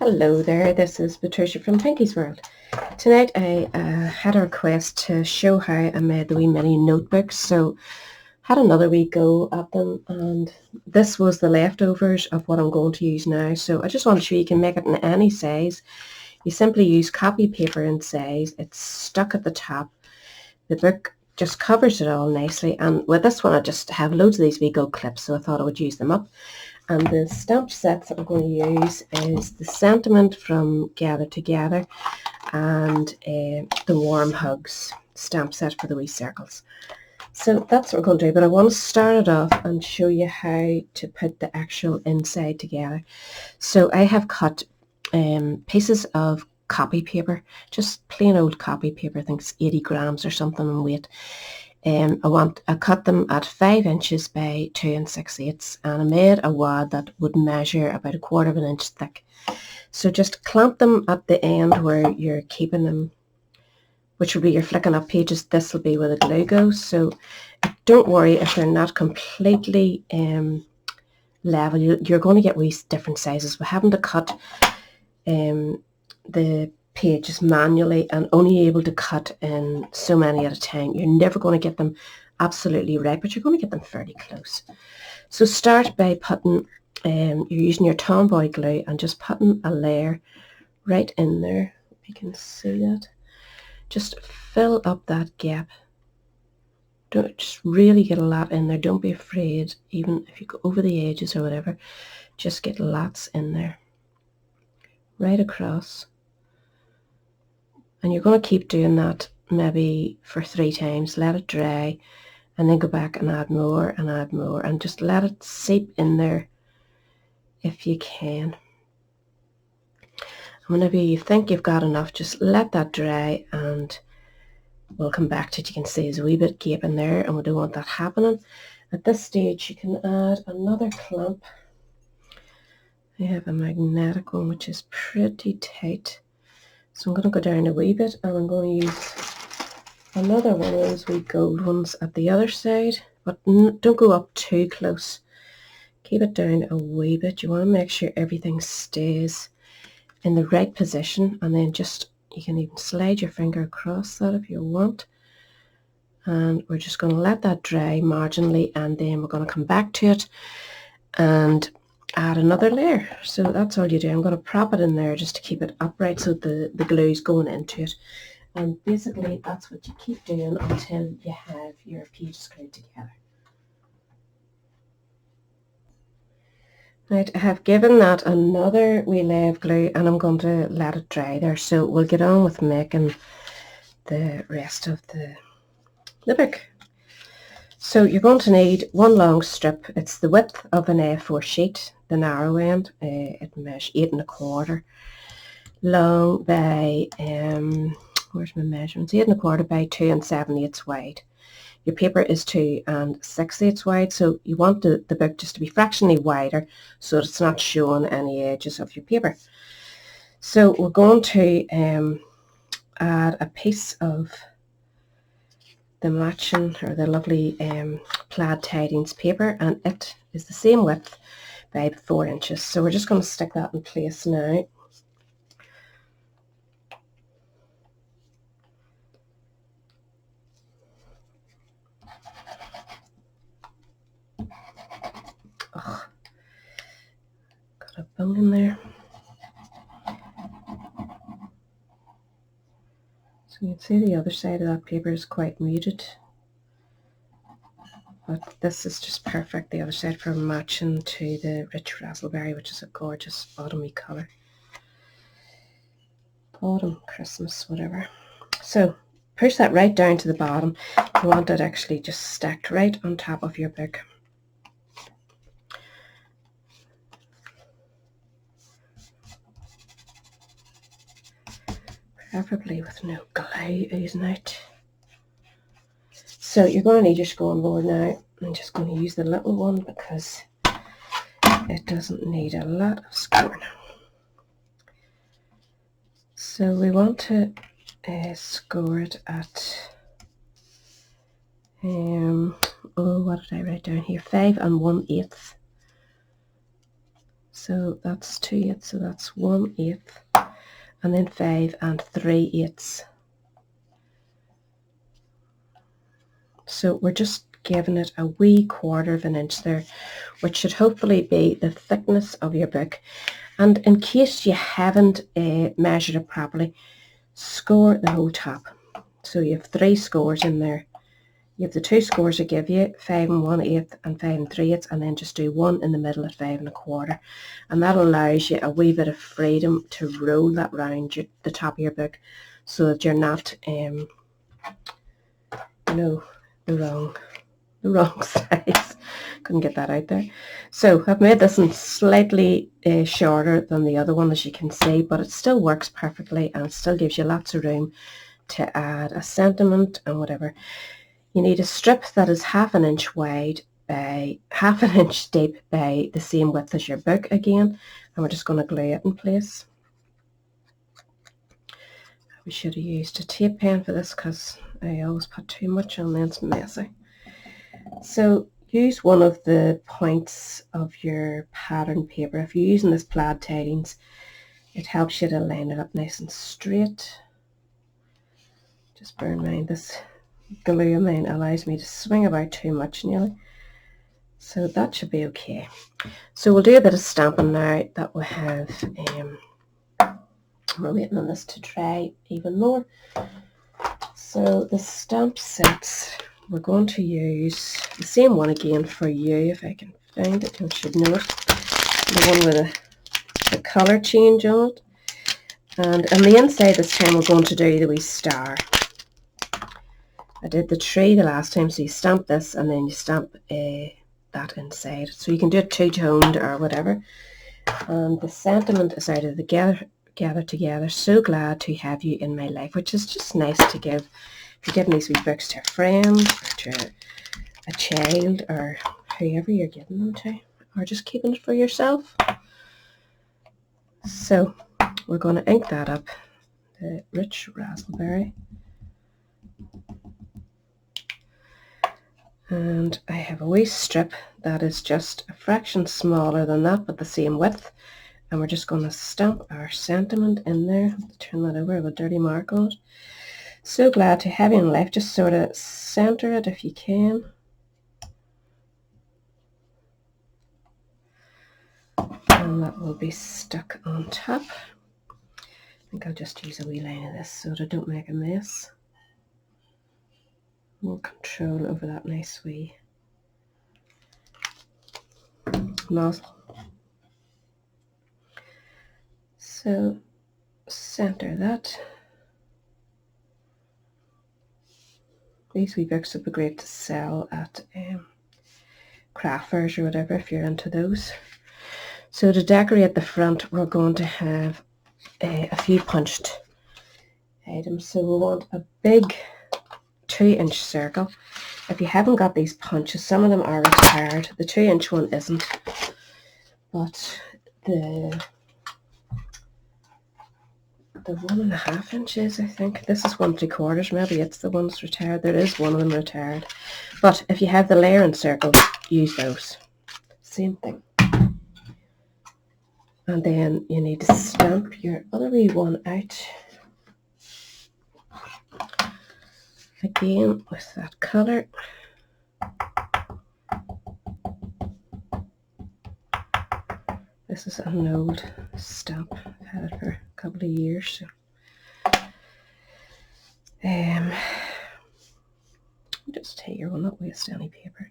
Hello there, this is Patricia from Pinky's World. Tonight I had a request to show how I made the wee mini notebooks, so had another wee go at them, and this was the leftovers of what I'm going to use now. So I just want to show you can make it in any size. You simply use copy paper in size, it's stuck at the top. The book just covers it all nicely, and with this one I just have loads of these wee gold clips, so I thought I would use them up. And the stamp sets that we're going to use is the Sentiment from Gather Together and the Warm Hugs stamp set for the wee circles. So that's what we're going to do, but I want to start it off and show you how to put the actual inside together. So I have cut pieces of copy paper, just plain old copy paper. I think it's 80 grams or something in weight. I cut them at 5 inches by 2 6/8, and I made a wad that would measure about 1/4 of an inch thick. So just clamp them at the end where you're keeping them, which will be your flicking up pages. This will be where the glue goes. So don't worry if they're not completely level. You're going to get wee different sizes. We're having to cut the pages manually and only able to cut in so many at a time. You're never going to get them absolutely right, but you're going to get them fairly close. So start by putting, you're using your Tomboy glue and just putting a layer right in there. If you can see that. Just fill up that gap. Don't just really get a lot in there. Don't be afraid, even if you go over the edges or whatever, just get lots in there. Right across. And you're going to keep doing that maybe for 3 times. Let it dry and then go back and add more and just let it seep in there if you can. And whenever you think you've got enough, just let that dry and we'll come back to it. You can see there's a wee bit gap in there and we don't want that happening. At this stage you can add another clamp. I have a magnetic one which is pretty tight. So I'm going to go down a wee bit and I'm going to use another one of those wee gold ones at the other side, but don't go up too close. Keep it down a wee bit. You want to make sure everything stays in the right position, and then just, you can even slide your finger across that if you want. And we're just going to let that dry marginally, and then we're going to come back to it and add another layer. So that's all you do. I'm going to prop it in there just to keep it upright so the glue is going into it. And basically that's what you keep doing until you have your pages glued together. Right, I have given that another wee layer of glue and I'm going to let it dry there. So we'll get on with making the rest of the book. So you're going to need one long strip. It's the width of an A4 sheet, the narrow end. It measures 8 1/4 long by, where's my measurements? 8 1/4 by 2 7/8 wide. Your paper is 2 6/8 wide, so you want the book just to be fractionally wider so that it's not showing any edges of your paper. So we're going to add a piece of the matching, or the lovely plaid tidings paper, and it is the same width by 4 inches. So we're just going to stick that in place now. Oh, got a bone in there. So you can see the other side of that paper is quite muted, but this is just perfect, the other side, for matching to the rich raspberry, which is a gorgeous autumny colour. Autumn, Christmas, whatever. So push that right down to the bottom. You want it actually just stacked right on top of your book. Preferably with no glue oozing out. So you're going to need your scoring board now. I'm just going to use the little one because it doesn't need a lot of scoring. So we want to score it at, what did I write down here? 5 1/8. So that's 2/8, so that's 1/8, and then 5 3/8. So we're just giving it a wee 1/4 of an inch there, which should hopefully be the thickness of your book. And in case you haven't measured it properly, score the whole top. So you have 3 scores in there. You have the 2 scores I give you, 5 1/8 and 5 3/8, and then just do 1 in the middle at 5 1/4. And that allows you a wee bit of freedom to roll that round the top of your book, so that you're not, you know, the wrong size. Couldn't get that out there. So I've made this one slightly shorter than the other one, as you can see, but it still works perfectly and it still gives you lots of room to add a sentiment and whatever. You need a strip that is 1/2 inch wide by 1/2 inch deep by the same width as your book again, and we're just going to glue it in place. We should have used a tape pen for this because I always put too much on, then it's messy. So use one of the points of your pattern paper. If you're using this plaid tidings, it helps you to line it up nice and straight. Just bear in mind this glue of mine allows me to swing about too much nearly. So that should be okay. So we'll do a bit of stamping now that we have, we're waiting on this to dry even more. So the stamp sets, we're going to use the same one again for you, if I can find it. You should know it. The one with the colour change on it. And on the inside this time we're going to do the wee star. I did the tree the last time, so you stamp this and then you stamp that inside. So you can do it two-toned or whatever. And the sentiment is out of the gather together. So glad to have you in my life, which is just nice to give. If you're giving these wee books to a friend or to a child or whoever you're giving them to, or just keeping it for yourself. So we're going to ink that up, the rich raspberry. And I have a wee strip that is just a fraction smaller than that, but the same width. And we're just going to stamp our sentiment in there. Turn that over with a dirty mark on it. So glad to have you in life. Just sort of center it if you can. And that will be stuck on top. I think I'll just use a wee line of this so that I don't make a mess. More control over that nice wee nozzle. So center that. These wee books would be great to sell at craft fairs or whatever if you're into those. So to decorate the front, we're going to have a few punched items. So we want a big 2-inch circle. If you haven't got these punches, some of them are retired. The 2-inch one isn't, but the 1.5 inches, I think. This is 1 3/4. Maybe it's the one that's retired. There is one of them retired. But if you have the layering circles, use those. Same thing. And then you need to stamp your other wee one out. Again with that colour. This is an old stamp. I've had it for a couple of years. So. Just here, we'll not waste any paper.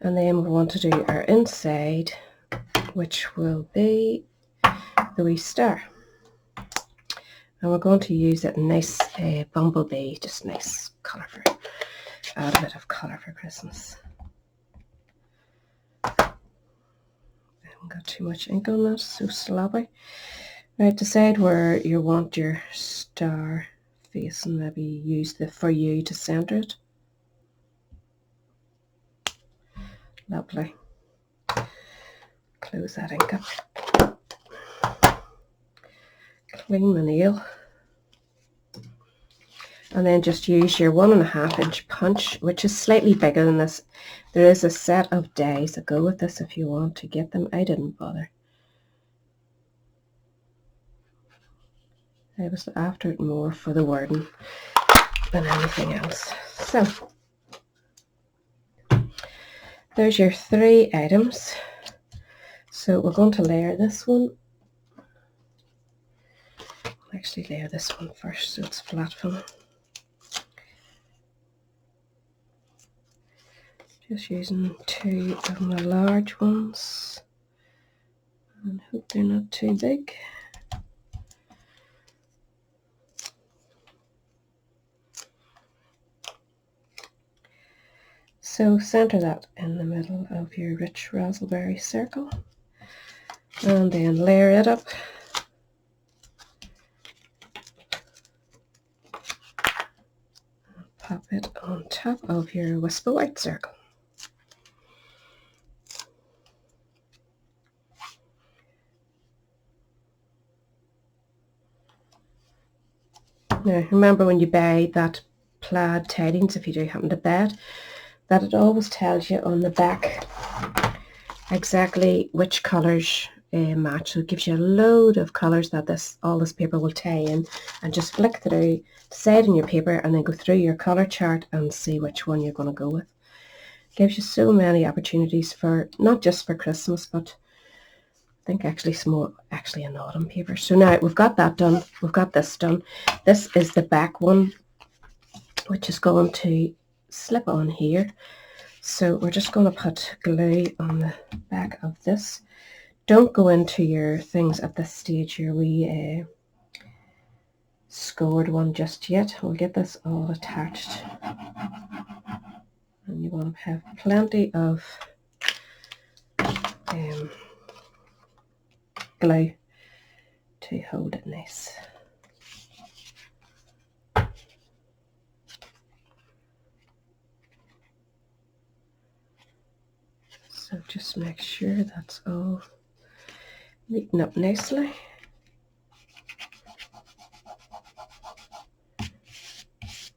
And then we want to do our inside, which will be the wee star. And we're going to use that nice bumblebee, just nice colour for, add a bit of colour for Christmas. I haven't got too much ink on that, so sloppy. Right, decide where you want your star face and maybe use the for you to centre it. Lovely. Close that ink up. Clean the nail. And then just use your 1.5 inch punch, which is slightly bigger than this. There is a set of dies that go with this if you want to get them. I didn't bother. I was after it more for the wording than anything else. So there's your 3 items. So we're going to layer this one. I'll actually layer this one first so it's flat for me. Just using 2 of my large ones and hope they're not too big. So center that in the middle of your rich raspberry circle and then layer it up. Pop it on top of your wispy white circle. Now remember when you buy that plaid tidings, if you do happen to buy it, that it always tells you on the back exactly which colours match. So it gives you a load of colours that all this paper will tie in, and just flick through, decide on your paper and then go through your colour chart and see which one you're going to go with. It gives you so many opportunities for, not just for Christmas, but I think actually some more in autumn paper. So now we've got that done, we've got this done. This is the back one, which is going to slip on here. So we're just going to put glue on the back of this. Don't go into your things at this stage, your wee scored one just yet. We'll get this all attached. And you want to have plenty of glue to hold it nice. So just make sure that's all meeting up nicely.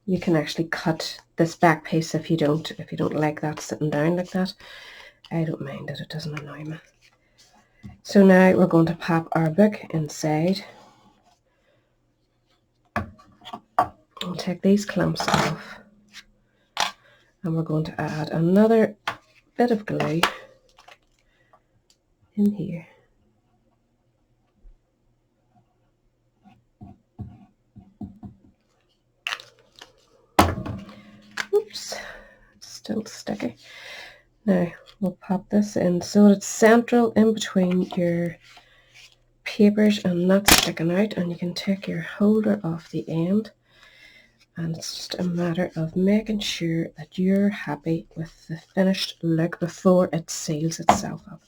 You can actually cut this back piece if you don't like that sitting down like that. I don't mind it, it doesn't annoy me. So now we're going to pop our book inside. We'll take these clamps off and we're going to add another bit of glue in here. Oops, it's still sticky. Now we'll pop this in so it's central in between your papers and not sticking out, and you can take your holder off the end, and it's just a matter of making sure that you're happy with the finished look before it seals itself up.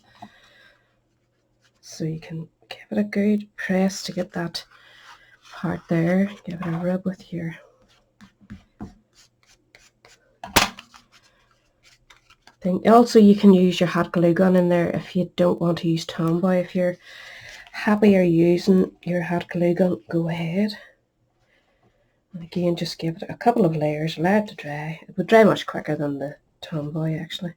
So you can give it a good press to get that part there, give it a rub with your thing. Also you can use your hot glue gun in there if you don't want to use Tomboy. If you're happier using your hot glue gun, go ahead. And again, just give it a couple of layers, allow it to dry. It would dry much quicker than the Tomboy actually.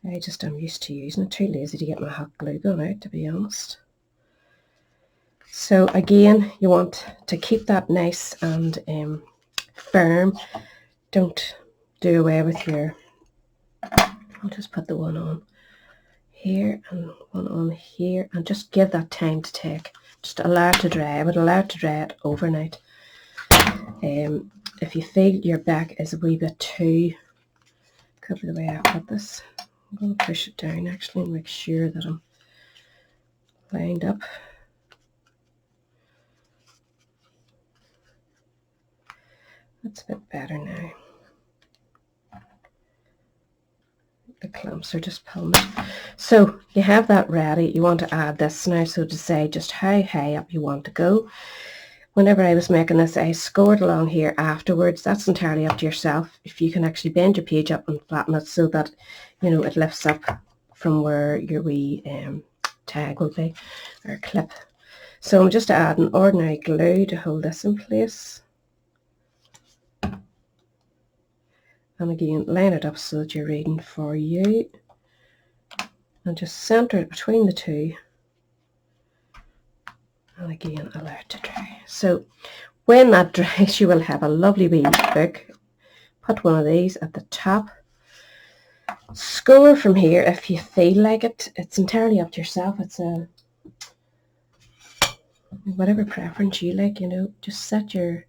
I just am used to using it, too lazy to get my hot glue gun out, to be honest. So again, you want to keep that nice and firm. Don't do away with your, I'll just put the one on here and one on here, and just give that time to take. Just allow it to dry. I would allow it to dry it overnight. If you feel your back is a wee bit too, could be the way I put this. I'm going to push it down actually and make sure that I'm lined up. That's a bit better now. The clamps are just pulling it. So you have that ready. You want to add this now, so to say just how high up you want to go. Whenever I was making this, I scored along here afterwards. That's entirely up to yourself. If you can actually bend your page up and flatten it so that, you know, it lifts up from where your wee tag will be, or clip. So I'm just adding ordinary glue to hold this in place. And again, line it up so that you're reading for you. And just center it between the two. And again, allow it to dry. So when that dries, you will have a lovely wee book. Put one of these at the top. Score from here if you feel like it. It's entirely up to yourself. It's a whatever preference you like, you know. Just set your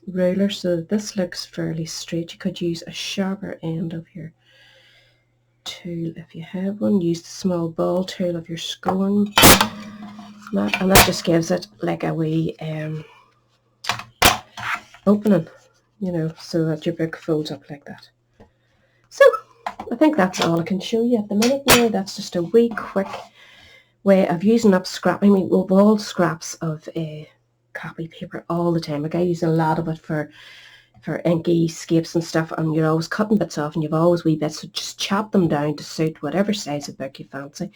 ruler so that this looks fairly straight. You could use a sharper end of your tool if you have one. Use the small ball tool of your scoring mat, and that just gives it like a wee opening, you know, so that your book folds up like that. So I think that's all I can show you at the minute now. That's just a wee quick way of using up scrap. I mean, we've all scraps of copy paper all the time. Like I use a lot of it for inky scapes and stuff, and you're always cutting bits off and you've always wee bits, so just chop them down to suit whatever size of book you fancy.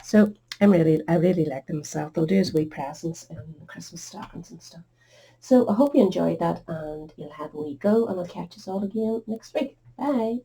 So I really like them myself. They'll do as wee presents in the Christmas stockings and stuff. So I hope you enjoyed that and you'll have a wee go, and I'll catch us all again next week. Bye.